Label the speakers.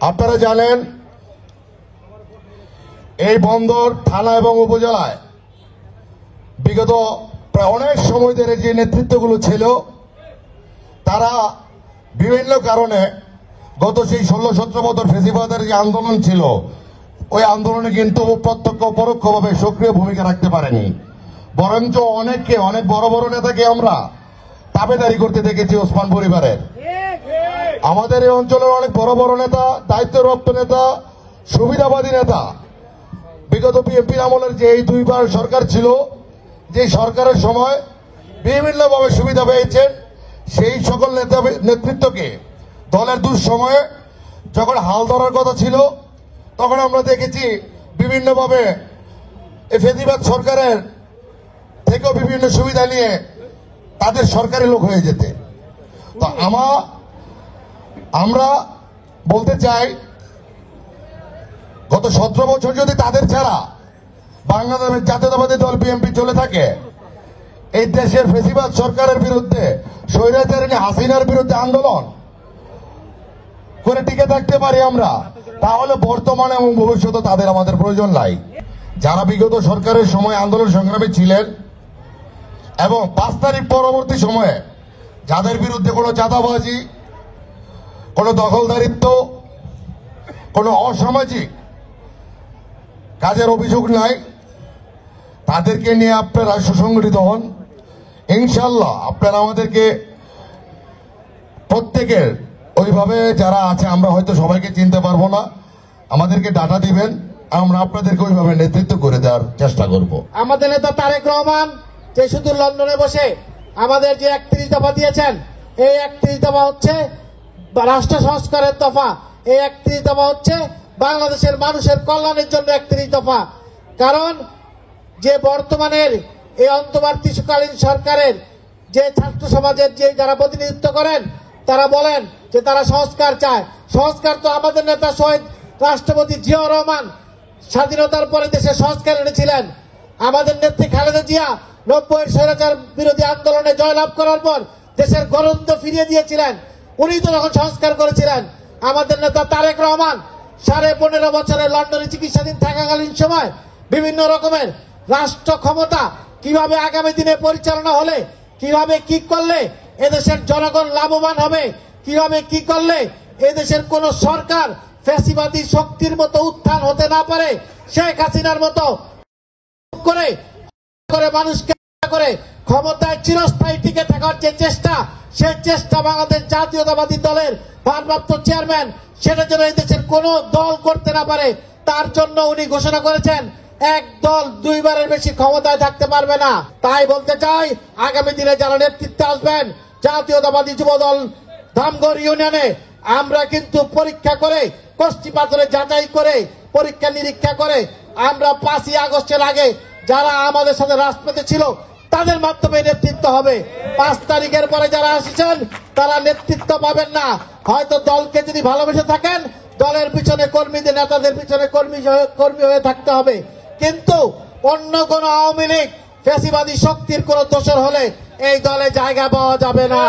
Speaker 1: আপনারা জানেন এই বন্দর থানা এবং উপজেলায় বিগত প্রায় অনেক সময় ধরে যে নেতৃত্বগুলো ছিল তারা বিভিন্ন কারণে গত সেই 16-17 বছর ফেসিবাদের যে আন্দোলন ছিল ওই আন্দোলনে কিন্তু প্রত্যক্ষ পরোক্ষভাবে সক্রিয় ভূমিকা রাখতে পারেনি, বরঞ্চ অনেক বড় বড় নেতাকে আমরা তাবেদারি করতে দেখেছি ওসমান পরিবারের। আমাদের এই অঞ্চলের অনেক বড় বড় নেতা, দায়িত্বরত নেতা, সুবিধাবাদী নেতা বিগত বিএনপি আমলের যে এই দুইবার সরকার ছিল, যে সরকারের সময় বিভিন্নভাবে সুবিধা পেয়েছেন, সেই সকল নেতৃত্বকে দলের দুঃসময়ে যখন হাল ধরার কথা ছিল তখন আমরা দেখেছি বিভিন্নভাবে ফেসিবাদ সরকারের থেকেও বিভিন্ন সুবিধা নিয়ে তাদের সরকারি লোক হয়ে যেতে। তো আমরা বলতে চাই, গত 17 বছর যদি তাদের ছাড়া বাংলাদেশের জাতীয়তাবাদী দল বিএনপি চলে থাকে, এই দেশের ফেসিবাদ সরকারের বিরুদ্ধে, স্বৈরাচারিণী হাসিনার বিরুদ্ধে আন্দোলন করে টিকে থাকতে পারি আমরা, তাহলে বর্তমানে এবং ভবিষ্যতে তাদের আমাদের প্রয়োজন নাই। যারা বিগত সরকারের সময় আন্দোলন সংগ্রামী ছিলেন এবং 5 তারিখ পরবর্তী সময়ে যাদের বিরুদ্ধে কোনো চাঁদাবাজি, কোনো দখলদারিত্ব, কোনো অসামাজিক কাজের অভিযোগ নাই, তাদেরকে নিয়ে আপনারা সুসংগঠিত হন। ইনশাল্লাহ আপনারা আমাদেরকে প্রত্যেকের ওইভাবে যারা আছে, আমরা হয়তো সবাইকে চিনতে পারবো না, আমাদেরকে ডাটা দিবেন, আমরা আপনাদেরকে ওইভাবে নেতৃত্ব করে দেওয়ার চেষ্টা করব।
Speaker 2: আমাদের নেতা তারেক রহমান যে শুধু লন্ডনে বসে আমাদের যে 31 দফা দিয়েছেন, এই 31 দফা হচ্ছে রাষ্ট্র সংস্কারের দফা, এই 31 দফা হচ্ছে বাংলাদেশের মানুষের কল্যাণের জন্য 31 দফা। কারণ যে বর্তমানের এই অন্তর্বর্তীকালীন সরকারের যে ছাত্র সমাজের যে যারা প্রতিনিধিত্ব করেন, তারা বলেন যে তারা সংস্কার চায়। সংস্কার তো আমাদের নেতা শহীদ রাষ্ট্রপতি জিয়াউর রহমান স্বাধীনতার পরে দেশে সংস্কার এনেছিলেন। আমাদের নেত্রী খালেদা জিয়া 90-এর স্বৈরাচার বিরোধী আন্দোলনে জয়লাভ করার পর দেশের গণতন্ত্র ফিরিয়ে দিয়েছিলেন, উনি তো তখন সংস্কার করেছিলেন। আমাদের নেতা তারেক রহমান 15.5 বছরের লন্ডনে চিকিৎসাধীন থাকাকালীন সময় বিভিন্ন রকমের রাষ্ট্র ক্ষমতা কিভাবে আগামী দিনে পরিচালনা হলে, কিভাবে কি করলে এদেশের জনগণ লাভবান হবে, কিভাবে কি করলে এদেশের কোন সরকার ফ্যাসিবাদী শক্তির মতো উত্থান হতে না পারে, শেখ হাসিনার মতো করে মানুষকে করে ক্ষমতায় চিরস্থায়ী টিকে থাকার যে চেষ্টা, সেই চেষ্টা বাংলাদেশ জাতীয়তাবাদী দলের ভারপ্রাপ্ত চেয়ারম্যান সেটা যেন এই দেশের কোন দল করতে না পারে, তার জন্য উনি ঘোষণা করেছেন এক দল 2 বারের বেশি ক্ষমতায় থাকতে পারবে না। তাই বলতে চাই, আগামী দিনে যারা নেতৃত্বে আসবেন জাতীয়তাবাদী যুবদল ধামগড় ইউনিয়নে, আমরা কিন্তু পরীক্ষা করে, কষ্টি পাথরে যাচাই করে, পরীক্ষা নিরীক্ষা করে আমরা 5ই আগস্টের আগে যারা আমাদের সাথে রাজপথে ছিল তাদের মাধ্যমে নেতৃত্ব হবে। 5 তারিখের পরে যারা আসছেন তারা নেতৃত্ব পাবেন না। হয়তো দলকে যদি ভালোবেসে থাকেন, দলের পিছনে কর্মীদের, নেতাদের পিছনে কর্মী হয়ে থাকতে হবে, কিন্তু অন্য কোন আওয়ামী লীগ ফ্যাসিবাদী শক্তির কোন দোষর হলে এই দলে জায়গা পাওয়া যাবে না।